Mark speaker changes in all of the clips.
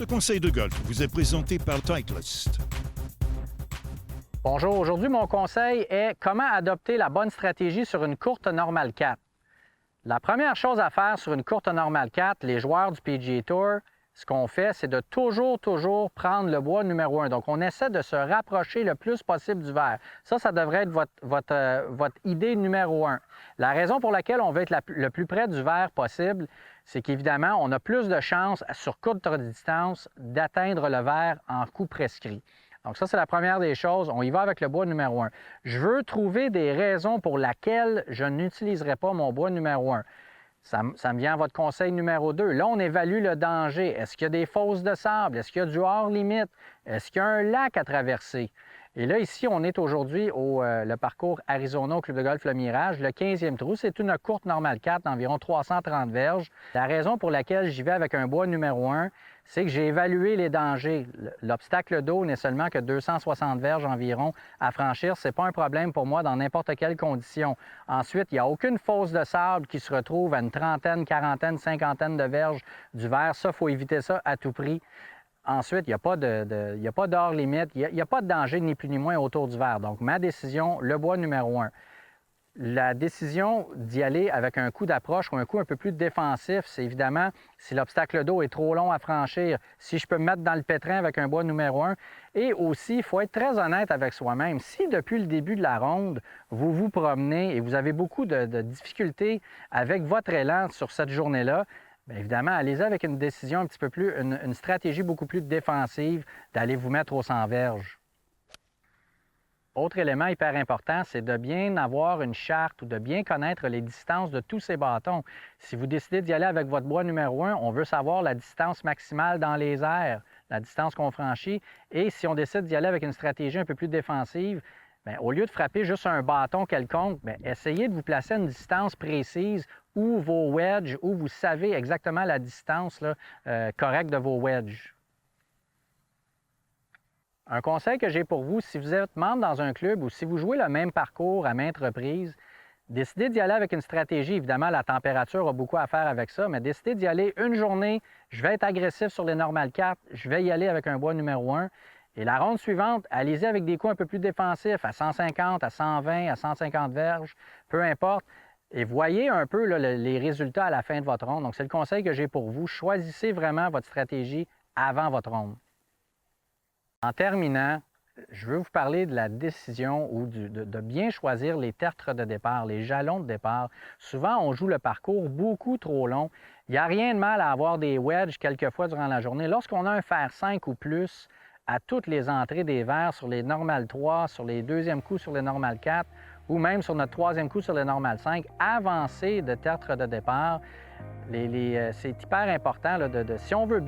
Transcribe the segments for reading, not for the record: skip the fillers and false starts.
Speaker 1: Le conseil de golf vous est présenté par Titleist.
Speaker 2: Bonjour, aujourd'hui mon conseil est comment adopter la bonne stratégie sur une courte Normal 4. La première chose à faire sur une courte Normal 4, les joueurs du PGA Tour, ce qu'on fait, c'est de toujours prendre le bois numéro 1. Donc, on essaie de se rapprocher le plus possible du vert. Ça devrait être votre idée numéro 1. La raison pour laquelle on veut être le plus près du vert possible, c'est qu'évidemment, on a plus de chances sur courte distance d'atteindre le vert en coup prescrit. Donc ça, c'est la première des choses. On y va avec le bois numéro 1. Je veux trouver des raisons pour lesquelles je n'utiliserai pas mon bois numéro 1. Ça me vient à votre conseil numéro 2. Là, on évalue le danger. Est-ce qu'il y a des fosses de sable? Est-ce qu'il y a du hors-limite? Est-ce qu'il y a un lac à traverser? Et là, ici, on est aujourd'hui au le parcours Arizona au Club de golf Le Mirage. Le 15e trou, c'est une courte Normal 4 d'environ 330 verges. La raison pour laquelle j'y vais avec un bois numéro 1, c'est que j'ai évalué les dangers. L'obstacle d'eau n'est seulement que 260 verges environ à franchir. Ce n'est pas un problème pour moi dans n'importe quelle condition. Ensuite, il n'y a aucune fosse de sable qui se retrouve à une trentaine, quarantaine, cinquantaine de verges du vert. Ça, il faut éviter ça à tout prix. Ensuite, il n'y a pas d'hors-limite, il n'y a pas de danger ni plus ni moins autour du vert. Donc, ma décision, le bois numéro 1. La décision d'y aller avec un coup d'approche ou un coup un peu plus défensif, c'est évidemment si l'obstacle d'eau est trop long à franchir, si je peux me mettre dans le pétrin avec un bois numéro 1. Et aussi, il faut être très honnête avec soi-même. Si depuis le début de la ronde, vous vous promenez et vous avez beaucoup de difficultés avec votre élan sur cette journée-là, bien évidemment, allez-y avec une décision un petit peu plus, une stratégie beaucoup plus défensive d'aller vous mettre au 100 verges. Autre élément hyper important, c'est de bien avoir une charte ou de bien connaître les distances de tous ces bâtons. Si vous décidez d'y aller avec votre bois numéro 1, on veut savoir la distance maximale dans les airs, la distance qu'on franchit. Et si on décide d'y aller avec une stratégie un peu plus défensive, bien, au lieu de frapper juste un bâton quelconque, bien, essayez de vous placer à une distance précise où vos wedges, où vous savez exactement la distance correcte de vos wedges. Un conseil que j'ai pour vous, si vous êtes membre dans un club ou si vous jouez le même parcours à maintes reprises, décidez d'y aller avec une stratégie. Évidemment, la température a beaucoup à faire avec ça, mais décidez d'y aller une journée. Je vais être agressif sur les Normal 4, je vais y aller avec un bois numéro 1. Et la ronde suivante, allez-y avec des coups un peu plus défensifs, à 150, à 120, à 150 verges, peu importe. Et voyez un peu là, les résultats à la fin de votre ronde. Donc, c'est le conseil que j'ai pour vous. Choisissez vraiment votre stratégie avant votre ronde. En terminant, je veux vous parler de la décision ou de bien choisir les tertres de départ, les jalons de départ. Souvent, on joue le parcours beaucoup trop long. Il n'y a rien de mal à avoir des wedges quelquefois durant la journée. Lorsqu'on a un fer 5 ou plus à toutes les entrées des verres, sur les Normal 3, sur les deuxièmes coups sur les Normal 4, ou même sur notre troisième coup sur les Normal 5, avancez de tertres de départ. C'est hyper important là, si on veut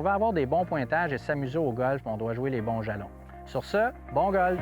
Speaker 2: avoir des bons pointages et s'amuser au golf, on doit jouer les bons jalons. Sur ce, bon golf!